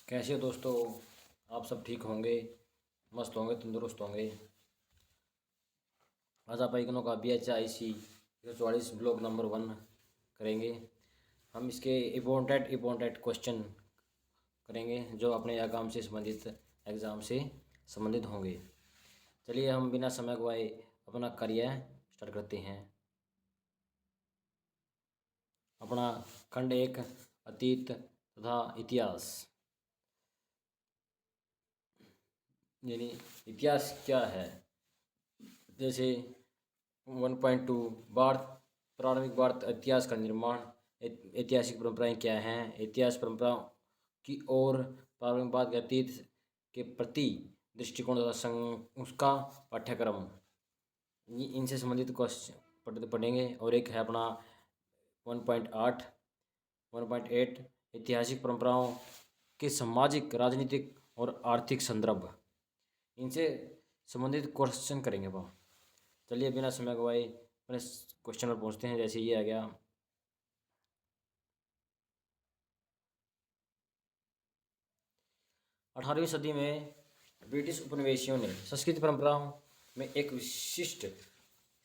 कैसे हो दोस्तों। आप सब ठीक होंगे, मस्त होंगे, तंदुरुस्त होंगे। आज आप इग्नो का BHIC 144 ब्लॉग नंबर 1 करेंगे। हम इसके इम्पोर्टेंट क्वेश्चन करेंगे जो अपने एग्ज़ाम से संबंधित होंगे। चलिए हम बिना समय गवाए अपना कार्य स्टार्ट करते हैं। अपना खंड 1 अतीत तथा इतिहास, यानी इतिहास क्या है। जैसे 1.2 भारत, प्रारंभिक भारत इतिहास का निर्माण, ऐतिहासिक परंपराएं क्या हैं, इतिहास परंपराओं की ओर प्रारंभिक भारत के अतीत के प्रति दृष्टिकोण तथा उसका पाठ्यक्रम, ये इनसे संबंधित क्वेश्चन पढ़ेंगे। और एक है अपना 1.8 ऐतिहासिक परंपराओं के सामाजिक, राजनीतिक और आर्थिक संदर्भ, इनसे संबंधित क्वेश्चन करेंगे वह। चलिए बिना समय गवाए अपने क्वेश्चन पर पहुंचते हैं। जैसे ये आ गया, 18वीं सदी में ब्रिटिश उपनिवेशियों ने संस्कृत परंपराओं में एक विशिष्ट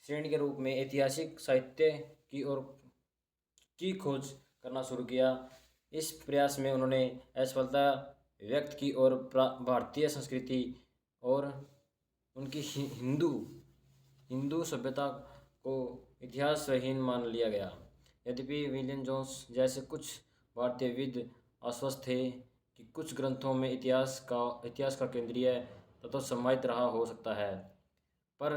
श्रेणी के रूप में ऐतिहासिक साहित्य की खोज करना शुरू किया। इस प्रयास में उन्होंने असफलता व्यक्त की और भारतीय संस्कृति और उनकी हिंदू सभ्यता को इतिहासहीन मान लिया गया। यद्यपि विलियम जोन्स जैसे कुछ भारतीयविद आश्वस्त थे कि कुछ ग्रंथों में इतिहास का केंद्रीय तत्व समाहित रहा हो सकता है, पर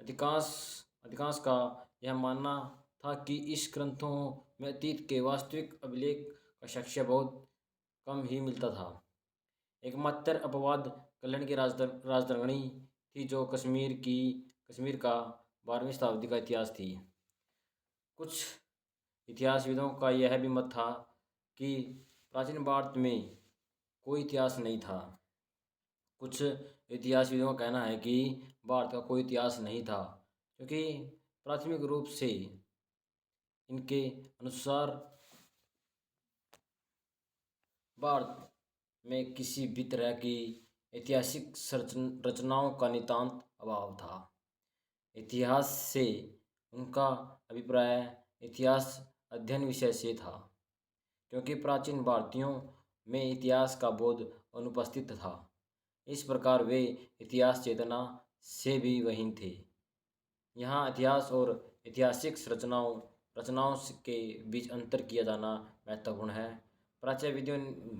अधिकांश का यह मानना था कि इस ग्रंथों में अतीत के वास्तविक अभिलेख का साक्ष्य बहुत कम ही मिलता था। एकमात्र अपवाद कल्याण की राजतरंगिणी थी, जो कश्मीर का 12वीं शताब्दी का इतिहास थी। कुछ इतिहासविदों का यह भी मत था कि प्राचीन भारत में कोई इतिहास नहीं था। कुछ इतिहासविदों का कहना है कि भारत का कोई इतिहास नहीं था, क्योंकि प्राथमिक रूप से इनके अनुसार भारत में किसी भी तरह की ऐतिहासिक रचनाओं का नितांत अभाव था। इतिहास से उनका अभिप्राय इतिहास अध्ययन विषय से था, क्योंकि प्राचीन भारतीयों में इतिहास का बोध अनुपस्थित था। इस प्रकार वे इतिहास चेतना से भी वहीन थे। यहाँ इतिहास और ऐतिहासिक रचनाओं के बीच अंतर किया जाना महत्वपूर्ण है। प्राच्यविदों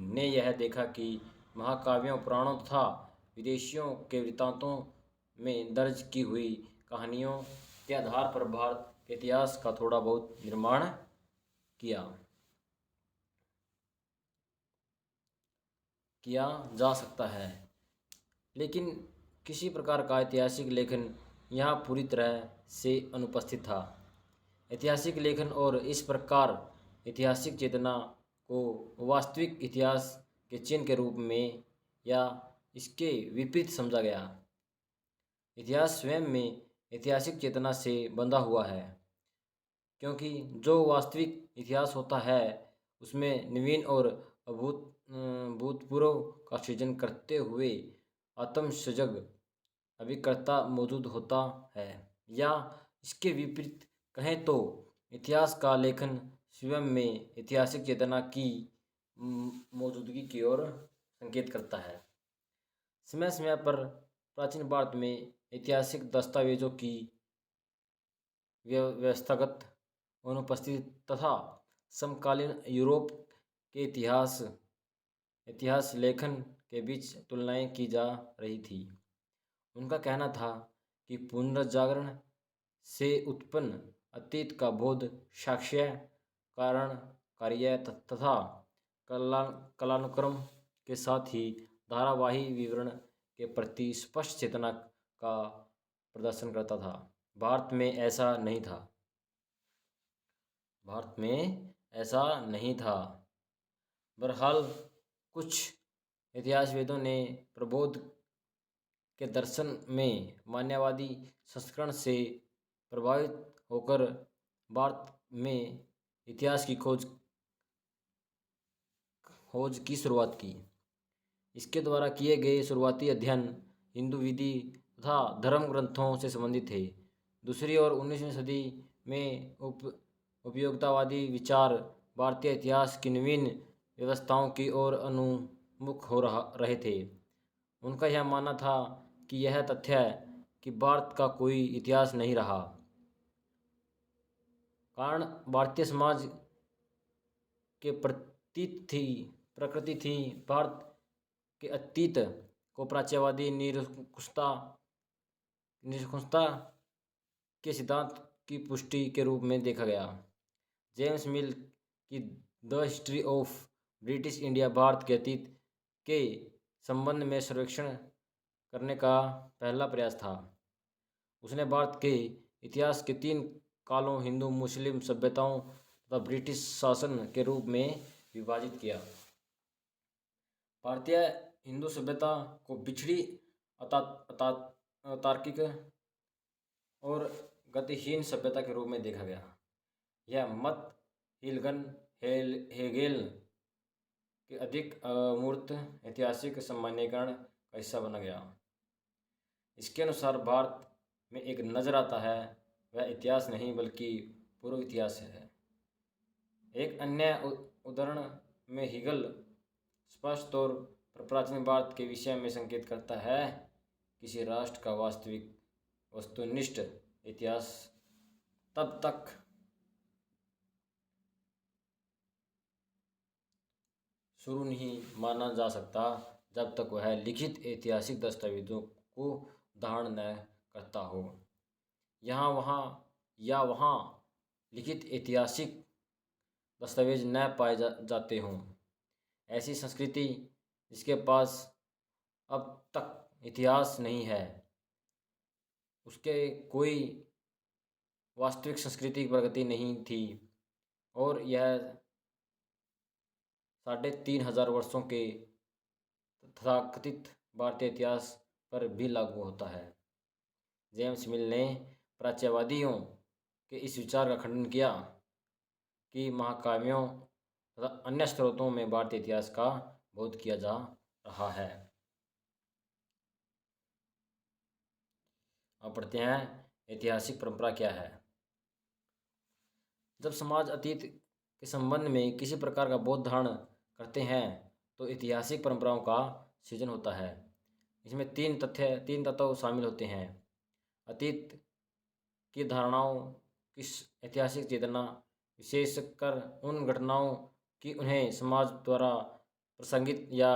ने यह देखा कि महाकाव्यों, पुराणों तथा विदेशियों के वृत्तांतों में दर्ज की हुई कहानियों के आधार पर भारत के इतिहास का थोड़ा बहुत निर्माण किया जा सकता है, लेकिन किसी प्रकार का ऐतिहासिक लेखन यहाँ पूरी तरह से अनुपस्थित था। ऐतिहासिक लेखन और इस प्रकार ऐतिहासिक चेतना को वास्तविक इतिहास के चिन्ह के रूप में या इसके विपरीत समझा गया। इतिहास स्वयं में ऐतिहासिक चेतना से बंधा हुआ है, क्योंकि जो वास्तविक इतिहास होता है उसमें नवीन और भूतपूर्व का सृजन करते हुए आत्मसजग अभिकर्ता मौजूद होता है, या इसके विपरीत कहें तो इतिहास का लेखन स्वयं में ऐतिहासिक चेतना की मौजूदगी की ओर संकेत करता है। समय समय पर प्राचीन भारत में ऐतिहासिक दस्तावेजों की व्यवस्थागत अनुपस्थिति तथा समकालीन यूरोप के इतिहास लेखन के बीच तुलनाएं की जा रही थी। उनका कहना था कि पुनर्जागरण से उत्पन्न अतीत का बोध साक्ष्य, कारण, कार्य तथा कालानुक्रम के साथ ही धारावाही विवरण के प्रति स्पष्ट चेतना का प्रदर्शन करता था। भारत में ऐसा नहीं था। बहरहाल कुछ इतिहासविदों ने प्रबोध के दर्शन में मानववादी संस्करण से प्रभावित होकर भारत में इतिहास की खोज की शुरुआत की। इसके द्वारा किए गए शुरुआती अध्ययन हिंदू विधि तथा धर्म ग्रंथों से संबंधित थे। दूसरी ओर 19वीं सदी में उपयोगितावादी विचार भारतीय इतिहास की नवीन व्यवस्थाओं की ओर उन्मुख हो रहे थे। उनका यह मानना था कि यह तथ्य है कि भारत का कोई इतिहास नहीं रहा, कारण भारतीय समाज के प्रकृति थी। भारत के अतीत को प्राच्यवादी निरंकुशता के सिद्धांत की पुष्टि के रूप में देखा गया। जेम्स मिल की the history of British India Bharat के अतीत के संबंध में सर्वेक्षण करने का पहला प्रयास था। उसने भारत के इतिहास के 3 कालों हिंदू मुस्लिम सभ्यताओं तथा ब्रिटिश शासन के रूप में विभाजित किया। भारतीय हिंदू सभ्यता को पिछड़ी तार्किक और गतिहीन सभ्यता के रूप में देखा गया। यह मत हेगेल के अधिक अमूर्त ऐतिहासिक सामान्यीकरण का हिस्सा बन गया। इसके अनुसार भारत में एक नजर आता है वह इतिहास नहीं बल्कि पूर्व इतिहास है। एक अन्य उदाहरण में हेगेल स्पष्ट तौर पर प्राचीन भारत के विषय में संकेत करता है। किसी राष्ट्र का वास्तविक वस्तुनिष्ठ इतिहास तब तक शुरू नहीं माना जा सकता जब तक वह लिखित ऐतिहासिक दस्तावेजों को धारण न करता हो, वहाँ लिखित ऐतिहासिक दस्तावेज न पाए जाते हों। ऐसी संस्कृति जिसके पास अब तक इतिहास नहीं है, उसके कोई वास्तविक सांस्कृतिक प्रगति नहीं थी, और यह 3500 वर्षों के तथाकथित भारतीय इतिहास पर भी लागू होता है। जेम्स मिल ने प्राच्यवादियों के इस विचार का खंडन किया कि महाकाव्यों तथा अन्य स्रोतों में भारतीय इतिहास का बोध किया जा रहा है। अब पढ़ते हैं ऐतिहासिक परंपरा क्या है। जब समाज अतीत के संबंध में किसी प्रकार का बोध धारण करते हैं तो ऐतिहासिक परंपराओं का सृजन होता है। इसमें तीन तत्व शामिल होते हैं: अतीत की धारणाओं की ऐतिहासिक चेतना, विशेषकर उन घटनाओं की उन्हें समाज द्वारा प्रासंगिक या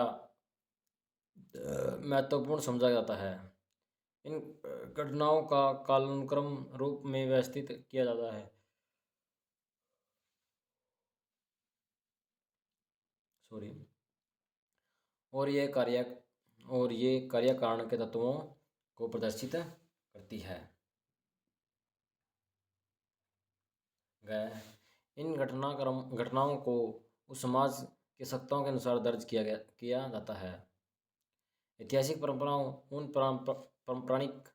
महत्वपूर्ण समझा जाता है। इन घटनाओं का कालानुक्रम रूप में व्यवस्थित किया जाता है। और ये कार्य कारण के तत्वों को प्रदर्शित करती है। इन घटनाओं को उस समाज के सत्ताओं के अनुसार दर्ज किया जाता है। ऐतिहासिक परंपराओं उन प्रमाणिक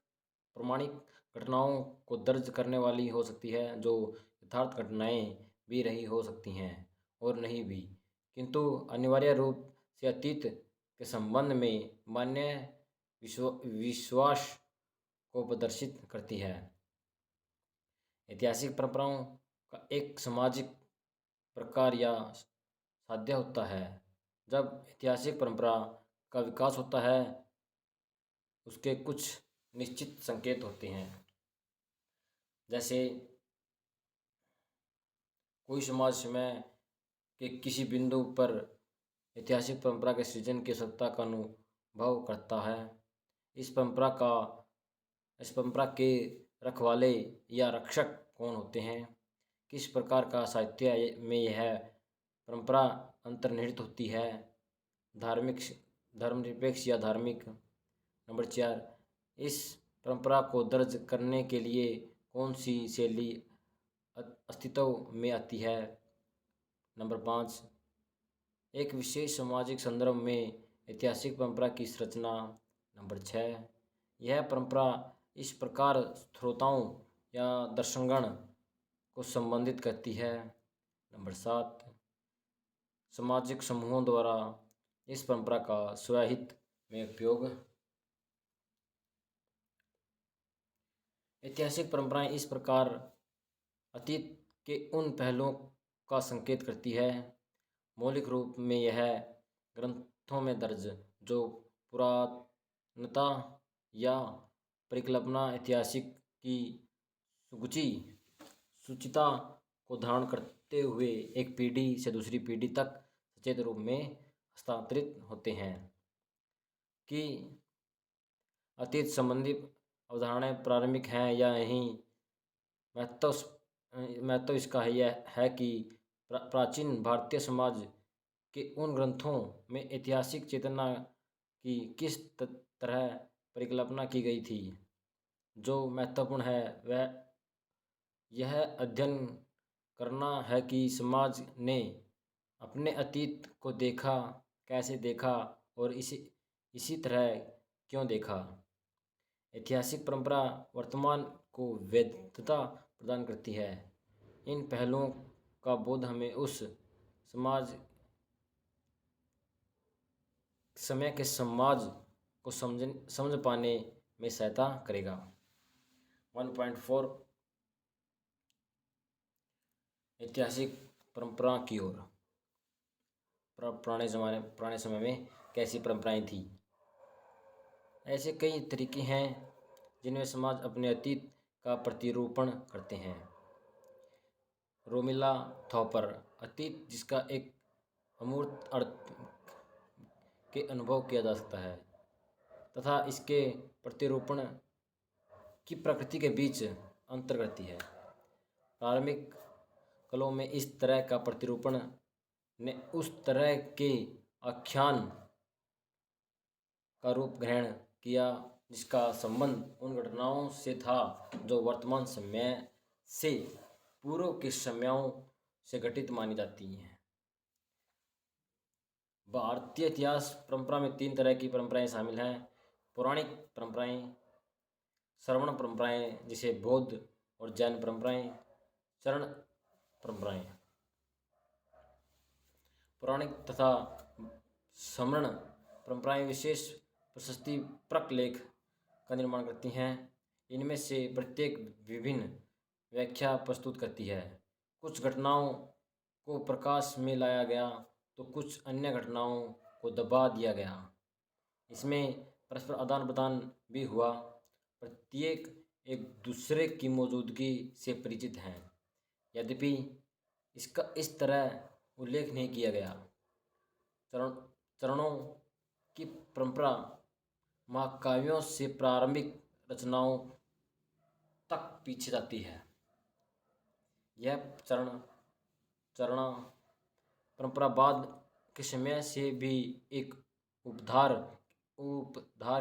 घटनाओं को दर्ज करने वाली हो सकती है जो यथार्थ घटनाएं भी रही हो सकती हैं और नहीं भी, किंतु अनिवार्य रूप से अतीत के संबंध में मान्य विश्वास को प्रदर्शित करती है। ऐतिहासिक परंपराओं का एक सामाजिक प्रकार या साध्य होता है। जब ऐतिहासिक परंपरा का विकास होता है उसके कुछ निश्चित संकेत होते हैं। जैसे कोई समाज समय के किसी बिंदु पर ऐतिहासिक परंपरा के सृजन की सत्ता का अनुभव करता है। इस परंपरा के रखवाले या रक्षक कौन होते हैं, किस प्रकार का साहित्य में यह परंपरा अंतर्निहित होती है, धर्मनिरपेक्ष या धार्मिक। नंबर 4, इस परंपरा को दर्ज करने के लिए कौन सी शैली अस्तित्व में आती है। नंबर 5, एक विशेष सामाजिक संदर्भ में ऐतिहासिक परंपरा की संरचना। नंबर 6, यह परंपरा इस प्रकार स्रोतों या दर्शनगण को संबंधित करती है। नंबर 7, सामाजिक समूहों द्वारा इस परंपरा का स्वहित में उपयोग। ऐतिहासिक परंपराएं इस प्रकार अतीत के उन पहलुओं का संकेत करती है, मौलिक रूप में यह ग्रंथों में दर्ज जो पुरातनता या परिकल्पना ऐतिहासिक की सूची सूचिता को धारण करते हुए एक पीढ़ी से दूसरी पीढ़ी तक सचेत रूप में हस्तांतरित होते हैं। कि अतीत संबंधी अवधारणाएं प्रारंभिक हैं या नहीं, महत्व इसका यह है कि प्राचीन भारतीय समाज के उन ग्रंथों में ऐतिहासिक चेतना की किस तरह परिकल्पना की गई थी। जो महत्वपूर्ण है वह यह अध्ययन करना है कि समाज ने अपने अतीत को देखा, कैसे देखा और इसी तरह क्यों देखा। ऐतिहासिक परंपरा वर्तमान को वैधता प्रदान करती है। इन पहलुओं का बोध हमें उस समय के समाज को समझ पाने में सहायता करेगा। 1.4 ऐतिहासिक परंपरा की ओर। पुराने समय में कैसी परंपराएं थी। ऐसे कई तरीके हैं जिनमें समाज अपने अतीत का प्रतिरूपण करते हैं। रोमिला थॉपर, अतीत जिसका एक अमूर्त अर्थ के अनुभव किया जा सकता है तथा इसके प्रतिरूपण की प्रकृति के बीच अंतर करती है। प्रारंभिक कालों में इस तरह का प्रतिरूपण ने उस तरह के आख्यान का रूप ग्रहण किया जिसका संबंध उन घटनाओं से था जो वर्तमान समय से पूर्व के समयों से घटित मानी जाती हैं। भारतीय इतिहास परंपरा में 3 तरह की परंपराएं शामिल हैं। पौराणिक परंपराएं, श्रवण परंपराएं जिसे बौद्ध और जैन परंपराएं, चरण परंपराएं। पौराणिक तथा श्रवण परंपराएं विशेष प्रशस्तिपरक लेख का निर्माण करती हैं। इनमें से प्रत्येक विभिन्न व्याख्या प्रस्तुत करती है। कुछ घटनाओं को प्रकाश में लाया गया तो कुछ अन्य घटनाओं को दबा दिया गया। इसमें परस्पर आदान प्रदान भी हुआ। प्रत्येक एक दूसरे की मौजूदगी से परिचित हैं, यद्यपि इसका इस तरह उल्लेख नहीं किया गया। चरणों की परंपरा महाकाव्यों से प्रारंभिक रचनाओं तक पीछे जाती है। यह चरण परंपरा बाद के समय से भी एक उपधार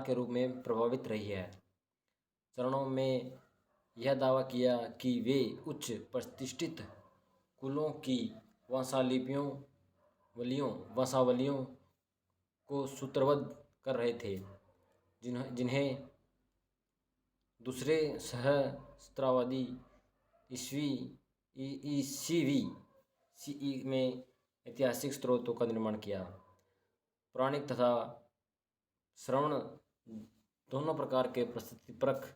के रूप में प्रभावित रही है। चरणों में यह दावा किया कि वे उच्च प्रतिष्ठित कुलों की वंशावलियों को सूत्रबद्ध कर रहे थे, जिन्हें दूसरे सहस्त्राब्दी ईस्वी में ऐतिहासिक स्रोतों का निर्माण किया। पौराणिक तथा श्रवण दोनों प्रकार के प्रशस्तिपरक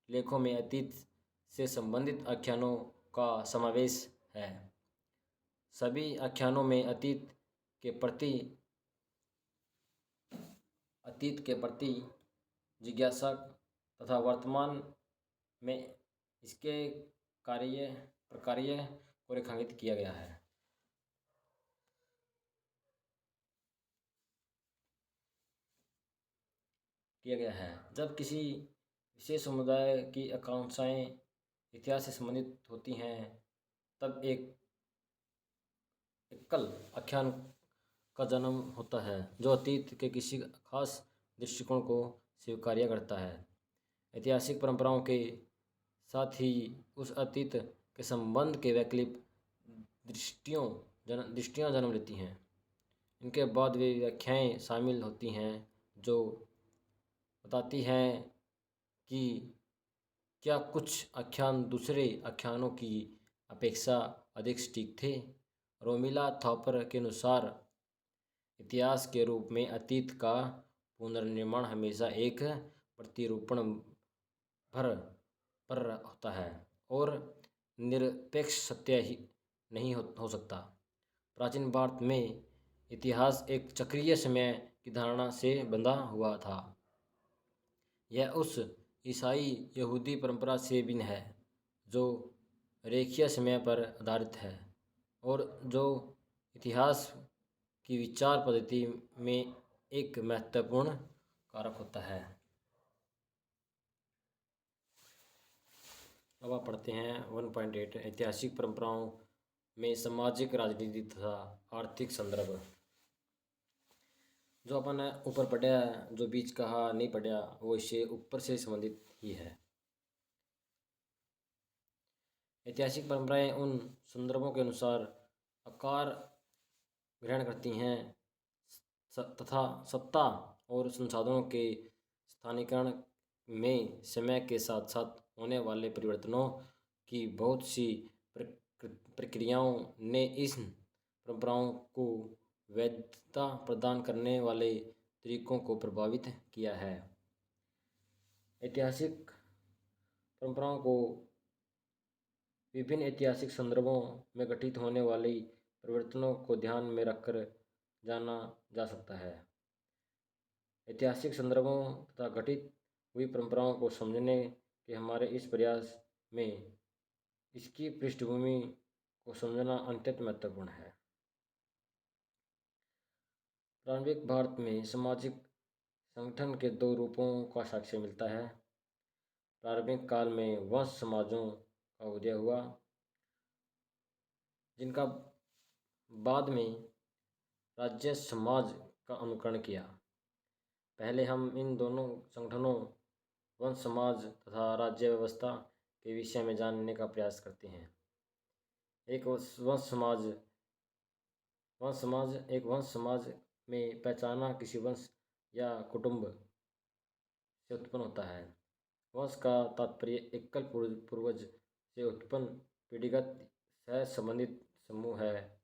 लेखों में अतीत से संबंधित आख्यानों का समावेश है। सभी आख्यानों में अतीत के प्रति जिज्ञासा तथा वर्तमान में इसके प्रकार्य को रेखांकित किया गया है। जब किसी विशेष समुदाय की आकांक्षाएं इतिहास से संबंधित होती हैं तब एक एकल आख्यान का जन्म होता है जो अतीत के किसी खास दृष्टिकोण को स्वीकार करता है। ऐतिहासिक परंपराओं के साथ ही उस अतीत के संबंध के वैकल्पिक दृष्टियाँ जन्म लेती हैं। इनके बाद वे व्याख्याएं शामिल होती हैं जो बताती हैं कि क्या कुछ आख्यान दूसरे आख्यानों की अपेक्षा अधिक सटीक थे। रोमिला थॉपर के अनुसार इतिहास के रूप में अतीत का पुनर्निर्माण हमेशा एक प्रतिरूपण भर पर होता है और निरपेक्ष सत्य ही नहीं हो सकता। प्राचीन भारत में इतिहास एक चक्रीय समय की धारणा से बंधा हुआ था। यह उस ईसाई यहूदी परंपरा से भिन्न है जो रेखीय समय पर आधारित है और जो इतिहास की विचार पद्धति में एक महत्वपूर्ण कारक होता है। अब आप पढ़ते हैं 1.8 ऐतिहासिक परंपराओं में सामाजिक, राजनीति तथा आर्थिक संदर्भ। जो अपन ऊपर पढ़ा, जो बीच कहा नहीं पढ़ा, वो इससे ऊपर से संबंधित ही है। ऐतिहासिक परंपराएं उन संदर्भों के अनुसार आकार ग्रहण करती हैं तथा सत्ता और संसाधनों के स्थानीकरण में समय के साथ साथ होने वाले परिवर्तनों की बहुत सी प्रक्रियाओं ने इस परंपराओं को वैधता प्रदान करने वाले तरीकों को प्रभावित किया है। ऐतिहासिक परंपराओं को विभिन्न ऐतिहासिक संदर्भों में घटित होने वाली परिवर्तनों को ध्यान में रखकर जाना जा सकता है। ऐतिहासिक संदर्भों तथा घटित हुई परंपराओं को समझने के हमारे इस प्रयास में इसकी पृष्ठभूमि को समझना अत्यंत महत्वपूर्ण है। प्रारंभिक भारत में सामाजिक संगठन के दो रूपों का साक्ष्य मिलता है। प्रारंभिक काल में वंश समाजों का उदय हुआ, जिनका बाद में राज्य समाज का अनुकरण किया। पहले हम इन दोनों संगठनों वंश समाज तथा राज्य व्यवस्था के विषय में जानने का प्रयास करते हैं। एक वंश समाज में पहचाना किसी वंश या कुटुंब से उत्पन्न होता है। वंश का तात्पर्य एकल पूर्वज से उत्पन्न पीढ़ीगत सह संबंधित समूह है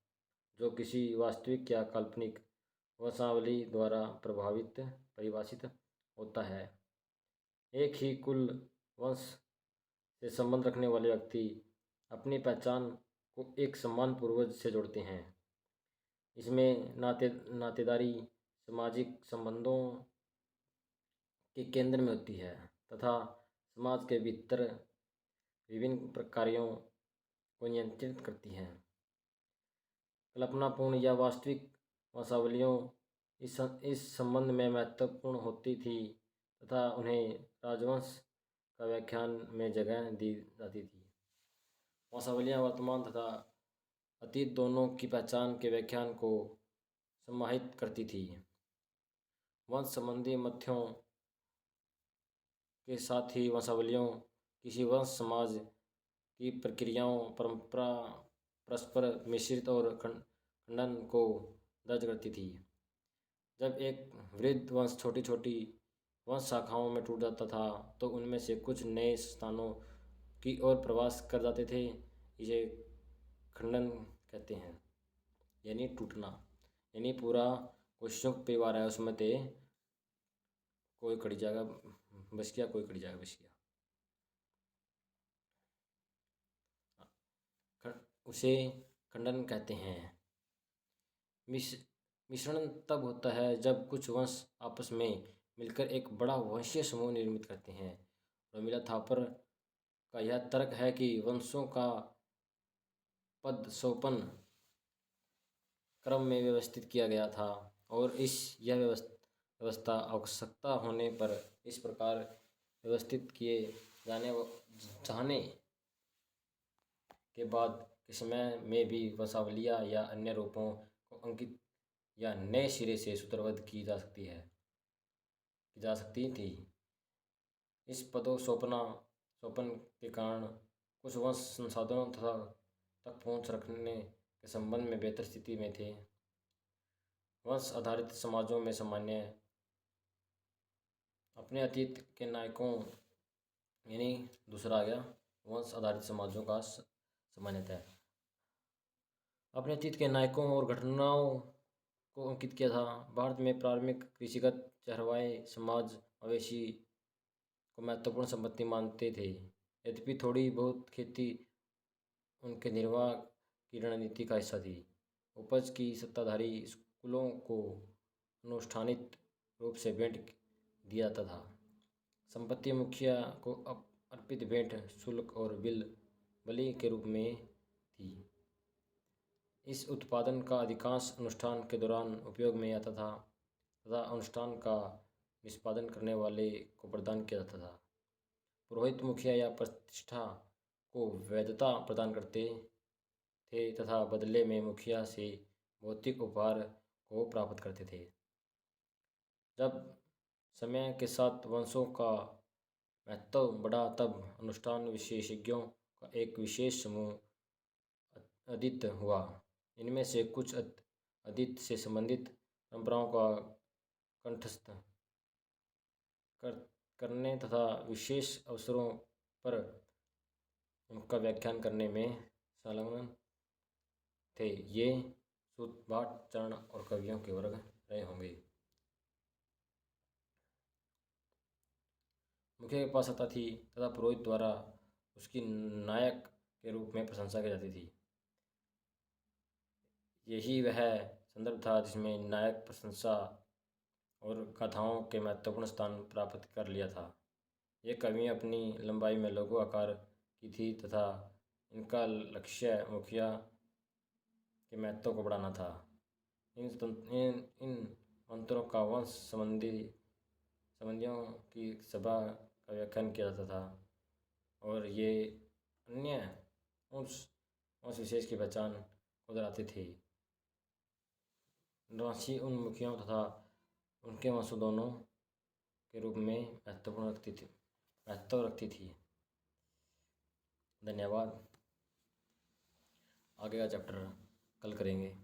जो किसी वास्तविक या काल्पनिक वंशावली द्वारा परिभाषित होता है। एक ही कुल वंश से संबंध रखने वाले व्यक्ति अपनी पहचान को एक समान पूर्वज से जोड़ते हैं। इसमें नातेदारी सामाजिक संबंधों के केंद्र में होती है तथा समाज के भीतर विभिन्न कार्यों को नियंत्रित करती है। कल्पनापूर्ण या वास्तविक वंशावलियों इस संबंध में महत्वपूर्ण होती थी तथा उन्हें राजवंश का व्याख्यान में जगह दी जाती थी। वंशावलियाँ वर्तमान तथा अतीत दोनों की पहचान के व्याख्यान को समाहित करती थी। वंश संबंधी मथ्यों के साथ ही वंशावलियों किसी वंश समाज की प्रक्रियाओं, परंपरा, परस्पर मिश्रित और खंडन को दर्ज करती थी। जब एक वृद्ध वंश छोटी छोटी वंश शाखाओं में टूट जाता था तो उनमें से कुछ नए स्थानों की ओर प्रवास कर जाते थे। इसे खंडन कहते हैं, यानी टूटना। यानी पूरा कोई संयुक्त परिवार है, उसमें ते कोई कट जाएगा बस गया, कोई कट जाएगा बस गया, उसे खंडन कहते हैं। मिश्रण तब होता है जब कुछ वंश आपस में मिलकर एक बड़ा वंशीय समूह निर्मित करते हैं। रोमिला थापर का यह तर्क है कि वंशों का पदसोपन क्रम में व्यवस्थित किया गया था और यह व्यवस्था आवश्यकता होने पर इस प्रकार व्यवस्थित किए जाने के बाद के समय में भी वंशावलियाँ या अन्य रूपों को अंकित या नए सिरे से सूत्रबद्ध की जा सकती थी। इस पदोसोपन के कारण कुछ वंश संसाधनों तक पहुँच रखने के संबंध में बेहतर स्थिति में थे। वंश आधारित समाजों में सामान्य अपने अतीत के नायकों, यानी दूसरा आ गया वंश आधारित समाजों का सामान्यतः अपने अतीत के नायकों और घटनाओं को अंकित किया था। भारत में प्रारंभिक कृषिगत चरवाहे समाज मवेशी को महत्वपूर्ण संपत्ति मानते थे। यद्यपि थोड़ी बहुत खेती उनके निर्वाह की रणनीति का हिस्सा थी। उपज की सत्ताधारी स्कूलों को अनुष्ठानित रूप से भेंट दिया जाता था। संपत्ति मुखिया को अर्पित भेंट शुल्क और बलि के रूप में थी। इस उत्पादन का अधिकांश अनुष्ठान के दौरान उपयोग में आता था तथा अनुष्ठान का निष्पादन करने वाले को प्रदान किया जाता था। पुरोहित मुखिया या प्रतिष्ठा को वैधता प्रदान करते थे तथा बदले में मुखिया से भौतिक उपहार को प्राप्त करते थे। जब समय के साथ वंशों का महत्व बढ़ा तब अनुष्ठान विशेषज्ञों का एक विशेष समूह अद्वित हुआ। इनमें से कुछ अद्वित से संबंधित परंपराओं का कंठस्थ करने तथा विशेष अवसरों पर उनका व्याख्यान करने में संलग्न थे। ये सूत भाट चरण और कवियों के वर्ग रहे होंगे। मुखिया के पास सत्ता थी तथा पुरोहित द्वारा उसकी नायक के रूप में प्रशंसा की जाती थी। यही वह संदर्भ था जिसमें नायक प्रशंसा और गाथाओं के महत्वपूर्ण स्थान प्राप्त कर लिया था। ये कवियाँ अपनी लंबाई में लघु आकार की थी तथा इनका लक्ष्य मुखिया के महत्व को बढ़ाना था। इन मंत्रों का वंश संबंधियों की सभा का व्याख्यान किया जाता था और ये अन्य उस वंश विशेष की पहचान को दर्शाते थे। राशि उन मुखियों तथा उनके वंशों दोनों के रूप में महत्व रखती थी। धन्यवाद। आगे का चैप्टर कल करेंगे।